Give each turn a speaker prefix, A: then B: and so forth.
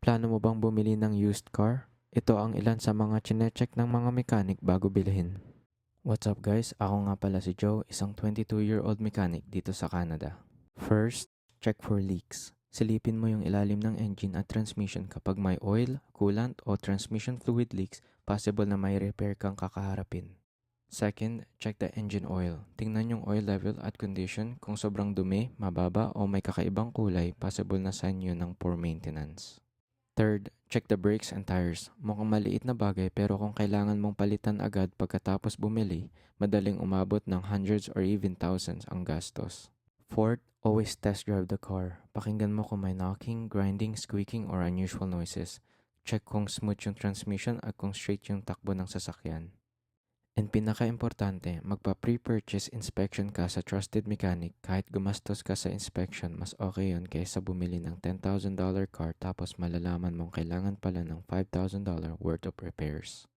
A: Plano mo bang bumili ng used car? Ito ang ilan sa mga chinecheck ng mga mechanic bago bilhin. What's up guys? Ako nga pala si Joe, isang 22-year-old mechanic dito sa Canada. First, check for leaks. Silipin mo yung ilalim ng engine at transmission kapag may oil, coolant o transmission fluid leaks, possible na may repair kang kakaharapin. Second, check the engine oil. Tingnan yung oil level at condition. Kung sobrang dumi, mababa o may kakaibang kulay, possible na sign yun ng poor maintenance. Third, check the brakes and tires. Mukhang maliit na bagay pero kung kailangan mong palitan agad pagkatapos bumili, madaling umabot ng hundreds or even thousands ang gastos. Fourth, always test drive the car. Pakinggan mo kung may knocking, grinding, squeaking or unusual noises. Check kung smooth yung transmission at kung straight yung takbo ng sasakyan. And pinaka-importante, magpa-pre-purchase inspection ka sa trusted mechanic. Kahit gumastos ka sa inspection, mas okay yun kaysa bumili ng $10,000 car tapos malalaman mong kailangan pala ng $5,000 worth of repairs.